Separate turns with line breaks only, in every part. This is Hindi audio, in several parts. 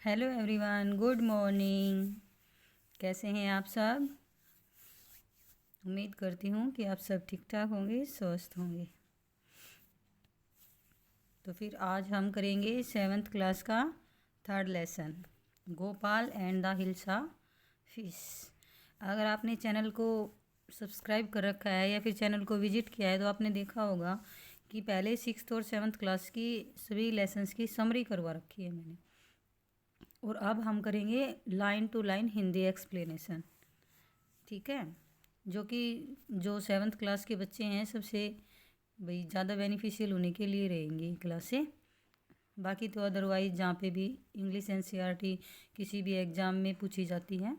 Hello everyone, good morning. कैसे हैं आप सब? उम्मीद करती हूँ कि आप सब ठीक ठाक होंगे, स्वस्थ होंगे। तो फिर आज हम करेंगे 7th क्लास का 3rd lesson, Gopal and the hilsa fish. अगर आपने चैनल को सब्सक्राइब कर रखा है या फिर चैनल को विजिट किया है तो आपने देखा होगा कि पहले 6th और 7th क्लास की सभी लेसन्स की समरी करवा रखी है मैंने। और अब हम करेंगे line to line Hindi explanation, ठीक है। जो 7th क्लास के बच्चे हैं सबसे भाई ज़्यादा बेनिफिशियल होने के लिए रहेंगी क्लासें। बाकी तो अदरवाइज जहाँ पे भी इंग्लिश एनसीईआरटी किसी भी एग्ज़ाम में पूछी जाती है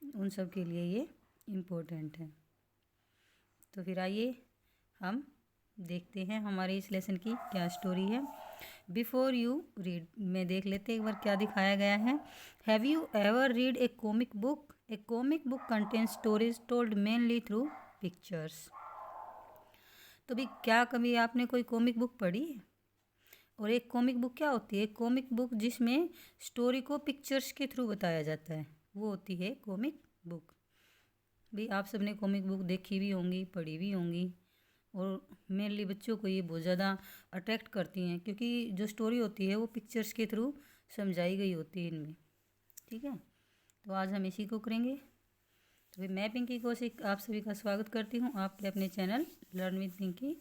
उन सब के लिए ये इम्पोर्टेंट है। तो फिर आइए हम देखते हैं हमारे इस लेसन की क्या स्टोरी है। बिफोर यू रीड में देख लेते एक बार क्या दिखाया गया है। Have you ever read A comic book? A comic book contains stories told mainly through pictures. तो भी क्या कभी आपने कोई कॉमिक बुक पढ़ी है? और एक कॉमिक बुक क्या होती है? कॉमिक बुक जिसमें स्टोरी को पिक्चर्स के थ्रू बताया जाता है वो होती है कॉमिक बुक। भाई आप सबने कॉमिक बुक देखी भी होंगी, पढ़ी भी होंगी, और मेनली बच्चों को ये बहुत ज़्यादा अट्रैक्ट करती हैं क्योंकि जो स्टोरी होती है वो पिक्चर्स के थ्रू समझाई गई होती है इनमें, ठीक है। तो आज हम इसी को करेंगे। तो फिर मैं पिंकी कौशिक आप सभी का स्वागत करती हूँ आपके अपने channel learn with Pinki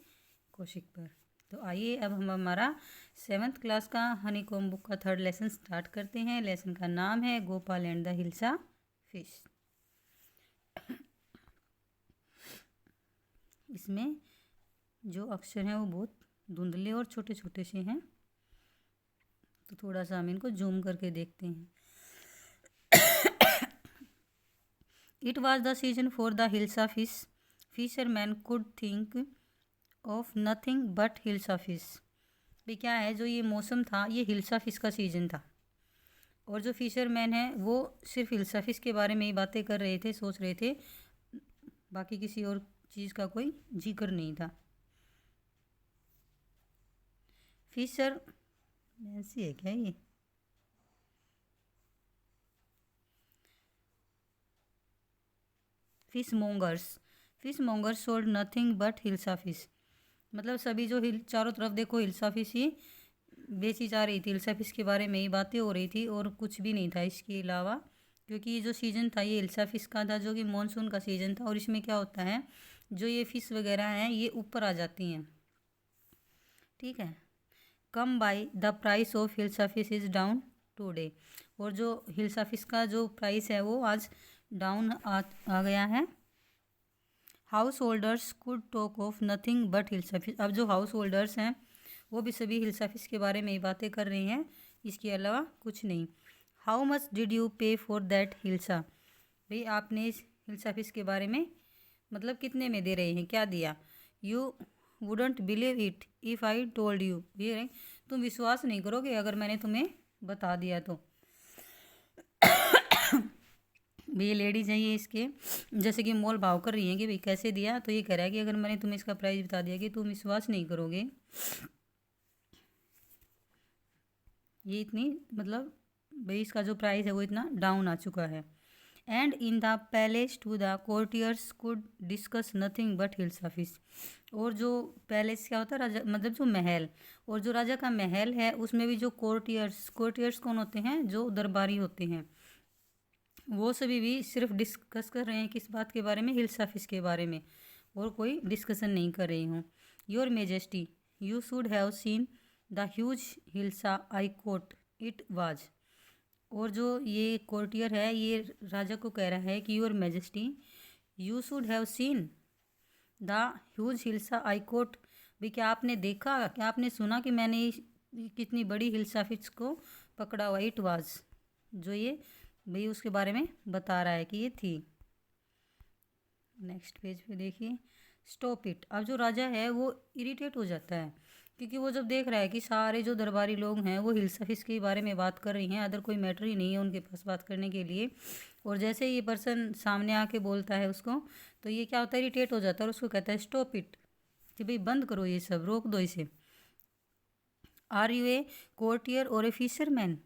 Kaushik पर। तो आइए अब हम हमारा 7th क्लास का हनी कॉम बुक का 3rd लेसन स्टार्ट करते हैं। लेसन का नाम है Gopal and the hilsa fish. इसमें जो अक्षर हैं वो बहुत धुंधले और छोटे छोटे से हैं, तो थोड़ा सा हम इनको जूम करके देखते हैं। It was the season for the hilsa fish. Fisherman could think of nothing but hilsa fish. भी क्या है, जो ये मौसम था ये हिल्सा फिश का सीजन था, और जो फिशरमैन है वो सिर्फ हिल्सा फिश के बारे में ही बातें कर रहे थे, सोच रहे थे, बाकी किसी और चीज़ का कोई जिक्र नहीं था। फिशर ऐसी है क्या ये? Fish mongers sold nothing but hilsa fish. मतलब सभी जो चारों तरफ देखो हिल्सा फिश ही बेची जा रही थी, हिल्सा फिश के बारे में ही बातें हो रही थी और कुछ भी नहीं था इसके अलावा। क्योंकि ये जो सीज़न था ये हिल्सा फिश का था, जो कि मानसून का सीज़न था। और इसमें क्या होता है, जो ये फिश वगैरह हैं ये ऊपर आ जाती हैं, ठीक है। Come by the price of hilsa fish is down today. और जो हिल्सा फिश का जो प्राइस है वो आज डाउन आ गया है। House holders could talk of nothing but hilsa fish. अब जो हाउस होल्डर्स हैं वो भी सभी हिल्सा फिश के बारे में ही बातें कर रही हैं, इसके अलावा कुछ नहीं। हाउ मच डिड यू पे फॉर दैट हिल्सा? भाई आपने इस हिल्सा फिश के बारे में मतलब कितने में दे रहे हैं, क्या दिया? You wouldn't believe it if I told you. ये तुम विश्वास नहीं करोगे अगर मैंने तुम्हें बता दिया तो। भाई ये लेडीज़ हैं, ये इसके जैसे कि मोल भाव कर रही हैं कि भाई कैसे दिया, तो ये कह रहा है कि अगर मैंने तुम्हें इसका प्राइस बता दिया कि तुम विश्वास नहीं करोगे। ये इतनी मतलब भाई इसका जो प्राइस है वो इतना डाउन आ चुका है। And in the palace to the courtiers could discuss nothing but hilsa fish. और जो पैलेस क्या होता है, राजा मतलब जो महल, और जो राजा का महल है उसमें भी जो कोर्टियर्स कौन होते हैं, जो दरबारी होते हैं, वो सभी भी सिर्फ डिस्कस कर रहे हैं किस बात के बारे में, हिल्सा फिश के बारे में, और कोई डिस्कशन नहीं कर रही हूँ। Your majesty you should have seen the huge hilsa I quote it was. और जो ये कोर्टियर है ये राजा को कह रहा है कि your majesty you should have seen the huge hilsa I quote. भी क्या आपने देखा, क्या आपने सुना कि मैंने कितनी बड़ी हिल्सा फिश को पकड़ा हुआ? इट वाज, जो ये भाई उसके बारे में बता रहा है कि ये थी। नेक्स्ट पेज पे देखिए, स्टॉप इट। अब जो राजा है वो इरिटेट हो जाता है क्योंकि वो जब देख रहा है कि सारे जो दरबारी लोग हैं वो हिल्सा फिश के बारे में बात कर रही हैं, अदर कोई मैटर ही नहीं है उनके पास बात करने के लिए। और जैसे ही ये पर्सन सामने आके बोलता है उसको, तो ये क्या होता है, इरिटेट हो जाता है और उसको कहता है स्टॉप इट, कि भाई बंद करो ये सब, रोक दो इसे। आर यू ए कोर्टियर और ए फिशरमैन?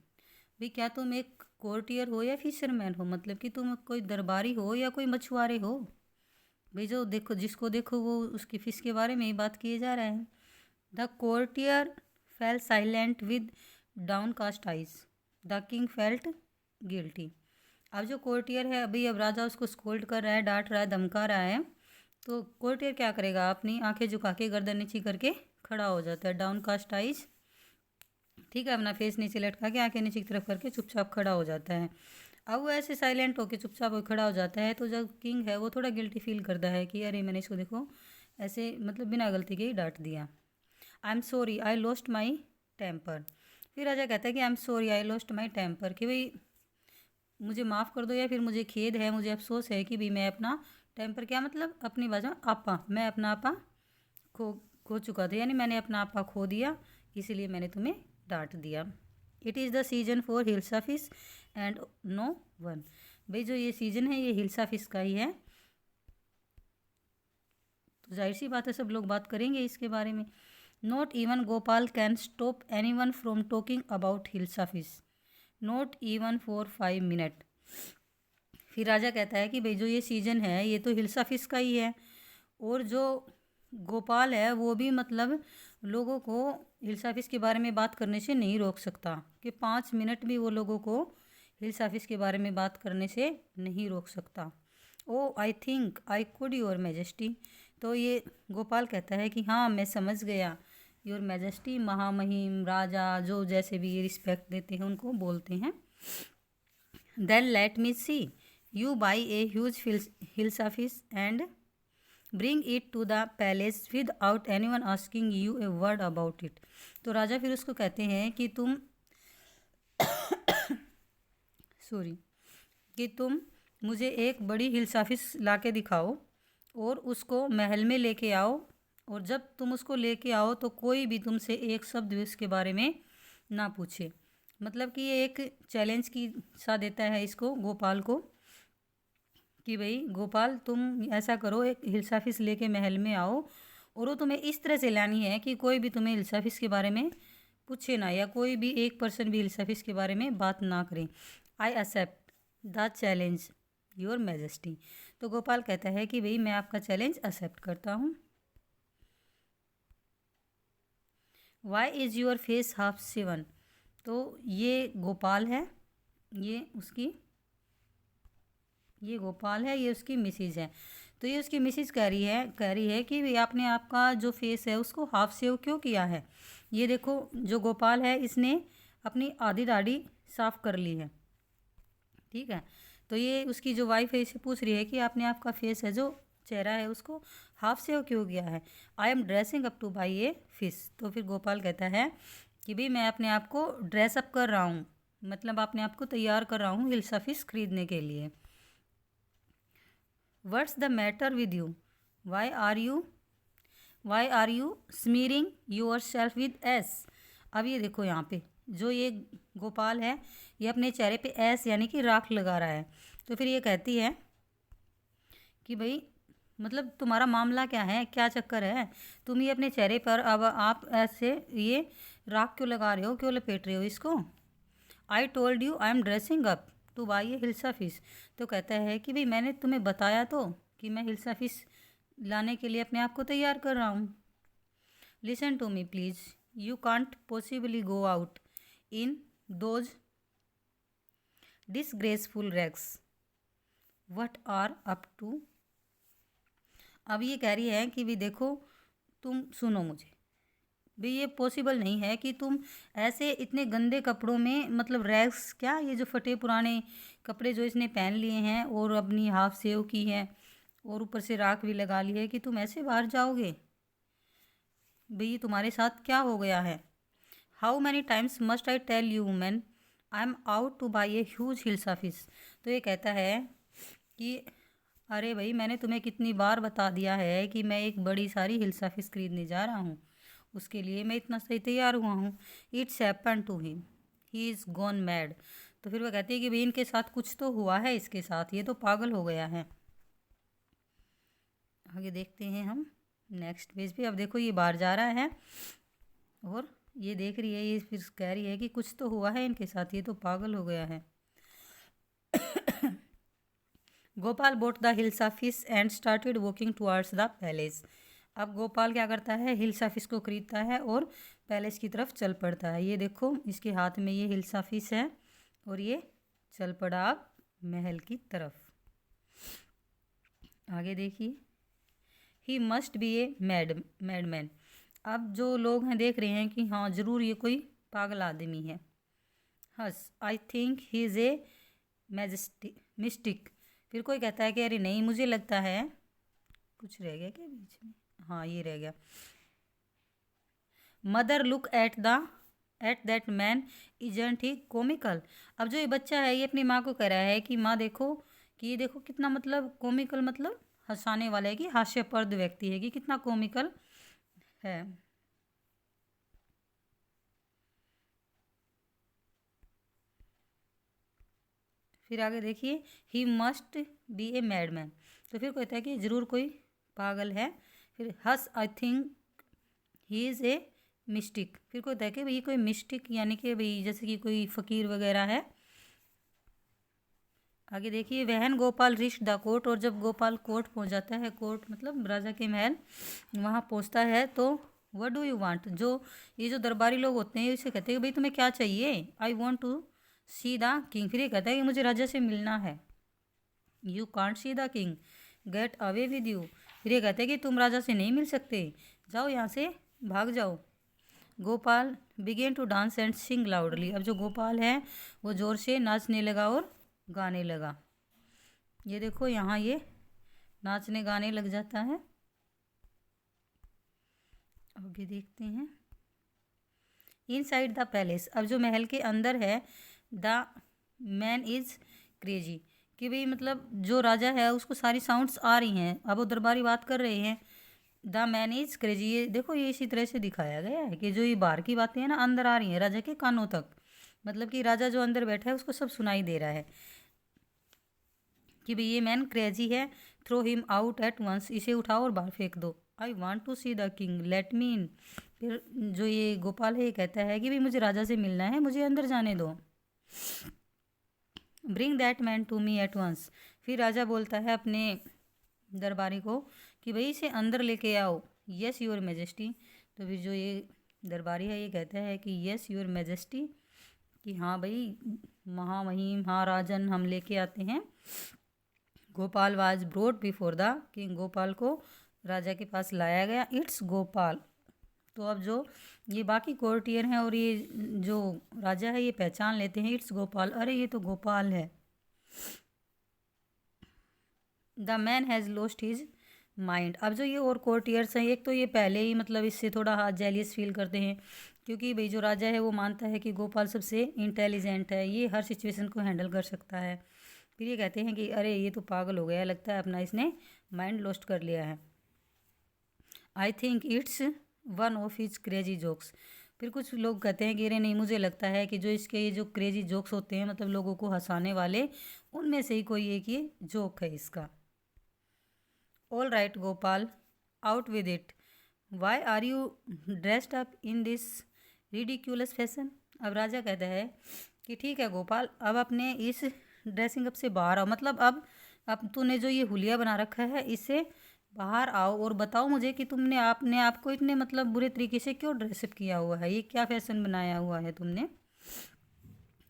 भाई क्या तुम एक कोर्टियर हो या फिशरमैन हो, मतलब कि तुम कोई दरबारी हो या कोई मछुआरे हो। भाई जो देखो जिसको देखो वो उसकी फिश के बारे में ही बात किए जा रहे हैं। The courtier fell silent with downcast eyes, the king felt guilty. अब जो कोर्टियर है अभी, अब राजा उसको स्कोल्ड कर रहा है, डांट रहा है, धमका रहा है, तो कोर्टियर क्या करेगा, अपनी आंखें झुका के गर्दन नीचे करके खड़ा हो जाता है, डाउन कास्ट आइज, ठीक है, अपना फेस नीचे लटका के आंखें नीचे की तरफ करके चुपचाप खड़ा हो जाता है। अब वो ऐसे साइलेंट होके चुपचाप खड़ा हो जाता है, तो जब किंग है वो थोड़ा गिल्टी फील करता है कि अरे मैंने इसको देखो ऐसे मतलब बिना गलती के ही डांट दिया। I am sorry I lost my temper. फिर राजा कहता है कि I am sorry I lost my temper, कि भाई मुझे माफ़ कर दो, या फिर मुझे खेद है, मुझे अफसोस है कि भाई मैं अपना टेम्पर, क्या मतलब अपनी भाषा में आपा, मैं अपना आपा खो खो चुका था, यानी मैंने अपना आपा खो दिया, इसीलिए मैंने तुम्हें डांट दिया। It is the season for hilsa fish and no one. भाई जो ये सीजन है ये हिल्सा फिश का ही है, तो जाहिर सी बात है सब लोग बात करेंगे इसके बारे में। Not even Gopal can stop any one from talking about hilsa fish, not even for 5 minute. फिर राजा कहता है कि भाई जो ये सीजन है ये तो हिल्सा फिश का ही है, और जो गोपाल है वो भी मतलब लोगों को हिल्सा फिश के बारे में बात करने से नहीं रोक सकता, कि 5 मिनट भी वो लोगों को हिल्सा फिश के बारे में बात करने से नहीं रोक सकता। O I think I could your majesty. तो ये गोपाल कहता है कि हाँ मैं समझ गया, योर मैजेस्टी, महामहिम, राजा, जो जैसे भी ये रिस्पेक्ट देते हैं उनको बोलते हैं। Then let me see you buy a huge hilsa fish and bring it to the palace without anyone asking you a word about it. तो राजा फिर उसको कहते हैं कि तुम सॉरी कि तुम मुझे एक बड़ी हिल्सा फिश ला के दिखाओ और उसको महल में लेके आओ, और जब तुम उसको लेके आओ तो कोई भी तुमसे एक शब्द भी उसके बारे में ना पूछे। मतलब कि ये एक चैलेंज की सा देता है इसको, गोपाल को, कि भाई गोपाल तुम ऐसा करो, एक हिल्सा फिश लेके महल में आओ, और वो तुम्हें इस तरह से लानी है कि कोई भी तुम्हें हिल्सा फिश के बारे में पूछे ना, या कोई भी एक पर्सन भी हिल्सा फिश के बारे में बात ना करे। I accept the challenge your majesty. तो गोपाल कहता है कि भाई मैं आपका चैलेंज एक्सेप्ट करता हूँ। Why is your face half shaven. तो ये गोपाल है, ये गोपाल है, ये उसकी मिसिज है। तो ये उसकी मिसिज कह रही है कि भाई आपने आपका जो फेस है उसको हाफ सेव क्यों किया है। ये देखो जो गोपाल है इसने अपनी आधी दाढ़ी साफ कर ली है, ठीक है। तो ये उसकी जो वाइफ है इसे पूछ रही है कि आपने आपका फेस है जो चेहरा है उसको हाफ सेव क्यों किया है। I am dressing up to buy a fish. तो फिर गोपाल कहता है कि भाई मैं अपने आप को ड्रेसअप कर रहा हूँ, मतलब अपने आप को तैयार कर रहा हूँ हिल्सा फिश खरीदने के लिए। What's the matter with you, why are you smearing yourself with ash. अब ये देखो यहाँ पे जो ये गोपाल है ये अपने चेहरे पे एस यानी कि राख लगा रहा है। तो फिर ये कहती है कि भाई मतलब तुम्हारा मामला क्या है, क्या चक्कर है, तुम ये अपने चेहरे पर अब आप ऐसे ये राख क्यों लगा रहे हो, क्यों लपेट रहे हो इसको। I told you I am dressing up to buy A hilsa fish. तो कहता है कि भाई मैंने तुम्हें बताया तो कि मैं हिल्सा फिश लाने के लिए अपने आप को तैयार कर रहा हूँ। Listen to me please, you can't possibly go out in those disgraceful rags, what are up to. अब ये कह रही है कि भी देखो तुम सुनो मुझे, भी ये पॉसिबल नहीं है कि तुम ऐसे इतने गंदे कपड़ों में, मतलब रैग्स क्या, ये जो फटे पुराने कपड़े जो इसने पहन लिए हैं और अपनी हाफ सेव की है और ऊपर से राख भी लगा ली है, कि तुम ऐसे बाहर जाओगे। भाई तुम्हारे साथ क्या हो गया है। How many times must I tell you man I am out to buy a huge hilsa fish. तो ये कहता है कि अरे भाई मैंने तुम्हें कितनी बार बता दिया है कि मैं एक बड़ी सारी हिल्सा फिश खरीदने जा रहा हूँ, उसके लिए मैं इतना सही तैयार हुआ हूँ। It's happen to him, he is gone mad. तो फिर वह कहती है कि भाई इनके साथ कुछ तो हुआ है, इसके साथ ये तो पागल हो गया है। आगे देखते हैं हम नेक्स्ट पेज पे। अब देखो ये बाहर जा रहा है और ये देख रही है, ये फिर कह रही है कि कुछ तो हुआ है इनके साथ, ये तो पागल हो गया है। Gopal boat the hilsa fish and started walking towards the palace. अब गोपाल क्या करता है, हिल्सा फिश को खरीदता है और पैलेस की तरफ चल पड़ता है। ये देखो इसके हाथ में ये हिल्सा फिश है और ये चल पड़ा अब महल की तरफ। आगे देखिए, he must be a madman. अब जो लोग हैं देख रहे हैं कि हाँ ज़रूर ये कोई पागल आदमी है। हस I think he is a mystic. फिर कोई कहता है कि अरे नहीं, मुझे लगता है, कुछ रह गया क्या बीच में, हाँ ये रह गया। Mother look at that man isn't he comical. अब जो ये बच्चा है ये अपनी माँ को कह रहा है कि माँ देखो, कि ये देखो कितना मतलब कॉमिकल, मतलब हंसाने वाला है, कि हास्यप्रद व्यक्ति है, कि कितना कॉमिकल है। फिर आगे देखिए, he must be a madman. तो फिर कहता है कि ज़रूर कोई पागल है। फिर हस I think he is a mystic. फिर कहता है कि भाई कोई मिस्टिक, यानी कि भाई जैसे कि कोई फ़कीर वगैरह है। आगे देखिए, वहन गोपाल रिच द कोर्ट। और जब गोपाल कोर्ट पहुंच जाता है, कोर्ट मतलब राजा के महल, वहाँ पहुंचता है, तो व्हाट डू यू वांट। जो ये जो दरबारी लोग होते हैं इसे कहते हैं कि भाई तुम्हें क्या चाहिए। I want to see the king. फिर ये कहता है कि मुझे राजा से मिलना है। You can't see the king, get away with you. फिर ये कहते हैं कि तुम राजा से नहीं मिल सकते, जाओ यहाँ से, भाग जाओ। Gopal began to dance and sing loudly. अब जो गोपाल है वो ज़ोर से नाचने लगा और गाने लगा। ये देखो यहाँ ये नाचने गाने लग जाता है। आगे देखते हैं, इनसाइड द पैलेस। अब जो महल के अंदर है, द मैन इज़ क्रेजी। कि भाई मतलब जो राजा है उसको सारी साउंड्स आ रही हैं, अब वो दरबारी बात कर रहे हैं। द मैन इज़ क्रेजी, ये देखो ये इसी तरह से दिखाया गया है कि जो ये बाहर की बातें हैं ना अंदर आ रही हैं राजा के कानों तक। मतलब कि राजा जो अंदर बैठा है उसको सब सुनाई दे रहा है कि भाई ये मैन क्रेजी है, throw him out at once. इसे उठाओ और बाहर फेंक दो। I want to see the king, let me in. फिर जो ये गोपाल है ये कहता है कि भाई मुझे राजा से मिलना है, मुझे अंदर जाने दो। Bring that man to me at once. फिर राजा बोलता है अपने दरबारी को कि भाई इसे अंदर लेके आओ। Yes your majesty. तो फिर जो ये दरबारी है ये कहता है कि यस योर मैजेस्टी, कि हाँ भाई महामहिम महाराजन हम लेके आते हैं। Gopal was brought before the king. Gopal को राजा के पास लाया गया। इट्स गोपाल। तो अब जो ये बाकी कोर्टियर हैं और ये जो राजा है ये पहचान लेते हैं, इट्स गोपाल, अरे ये तो गोपाल है। The man has lost his mind. अब जो ये और कोर्टियर्स हैं, एक तो ये पहले ही मतलब इससे थोड़ा हाथ जेलियस फील करते हैं, क्योंकि भाई जो राजा है वो मानता है कि गोपाल सबसे इंटेलिजेंट है, ये हर सिचुएशन को हैंडल कर सकता है। फिर ये कहते हैं कि अरे ये तो पागल हो गया, लगता है अपना इसने माइंड लॉस्ट कर लिया है। I think it's one of his crazy jokes. फिर कुछ लोग कहते हैं कि अरे नहीं, मुझे लगता है कि जो इसके ये जो क्रेजी जोक्स होते हैं मतलब लोगों को हंसाने वाले, उनमें से ही कोई एक ये जोक है इसका। All right Gopal, out with it. Why are you dressed up in this ridiculous fashion. अब राजा कहता है कि ठीक है गोपाल, अब अपने इस ड्रेसिंग अप से बाहर आओ। मतलब अब तूने जो ये हुलिया बना रखा है इससे बाहर आओ और बताओ मुझे कि तुमने आपने आपको इतने मतलब बुरे तरीके से क्यों ड्रेसअप किया हुआ है, ये क्या फैशन बनाया हुआ है तुमने।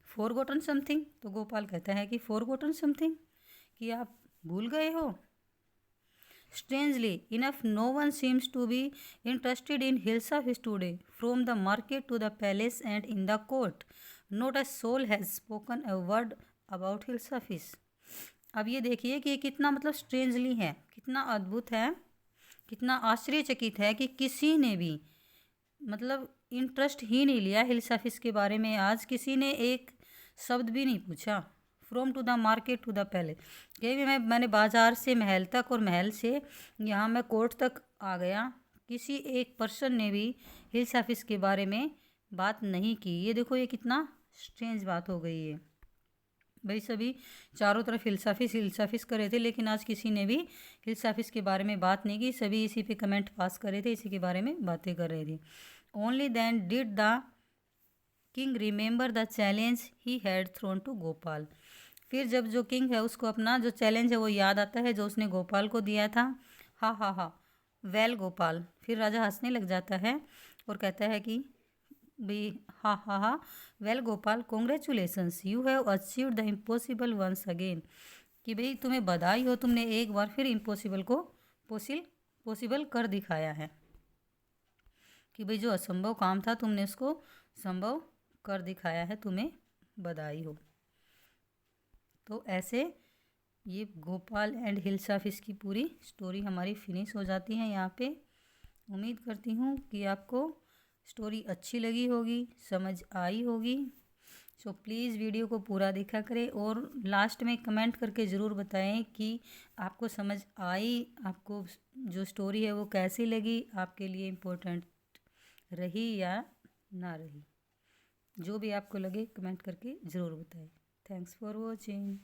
Forgotten something. तो गोपाल कहता है कि फॉरगॉटन समथिंग, कि आप भूल गए हो। Strangely enough, no one seems to be interested in Hilsa fish today. From the market to the palace and in the court, not a soul has spoken a word about Hilsa fish. अब ये देखिए कि ये कितना मतलब स्ट्रेंजली है, कितना अद्भुत है, कितना आश्चर्यचकित है कि किसी ने भी मतलब इंटरेस्ट ही नहीं लिया हिल्सा फिश के बारे में। आज किसी ने एक शब्द भी नहीं पूछा। From to the market to the palace, कि मैंने बाज़ार से महल तक और महल से यहाँ मैं कोर्ट तक आ गया, किसी एक पर्सन ने भी हिल्सा फिश के बारे में बात नहीं की। ये देखो ये कितना स्ट्रेंज बात हो गई है। भाई सभी चारों तरफ हिल्सा फिश कर रहे थे, लेकिन आज किसी ने भी हिल्सा फिश के बारे में बात नहीं की। सभी इसी पे कमेंट पास कर रहे थे, इसी के बारे में बातें कर रहे थे। Only then did the king remember the challenge he had thrown to Gopal. फिर जब जो किंग है उसको अपना जो चैलेंज है वो याद आता है जो उसने गोपाल को दिया था। हा हा हा, वेल गोपाल। फिर राजा हंसने लग जाता है और कहता है कि भाई हा हा हा, well Gopal, congratulations, you have achieved the impossible once again. कि भाई तुम्हें बधाई हो, तुमने एक बार फिर इम्पॉसिबल को पॉसिबल कर दिखाया है। कि भाई जो असंभव काम था तुमने उसको संभव कर दिखाया है, तुम्हें बधाई हो। तो ऐसे ये गोपाल एंड हिल्सा फिश की पूरी स्टोरी हमारी फिनिश हो जाती है यहाँ पे। उम्मीद करती हूँ कि आपको स्टोरी अच्छी लगी होगी, समझ आई होगी। सो प्लीज़ वीडियो को पूरा देखा करें और लास्ट में कमेंट करके ज़रूर बताएं कि आपको समझ आई, आपको जो स्टोरी है वो कैसी लगी, आपके लिए इम्पोर्टेंट रही या ना रही। जो भी आपको लगे कमेंट करके ज़रूर बताएं। Thanks for watching.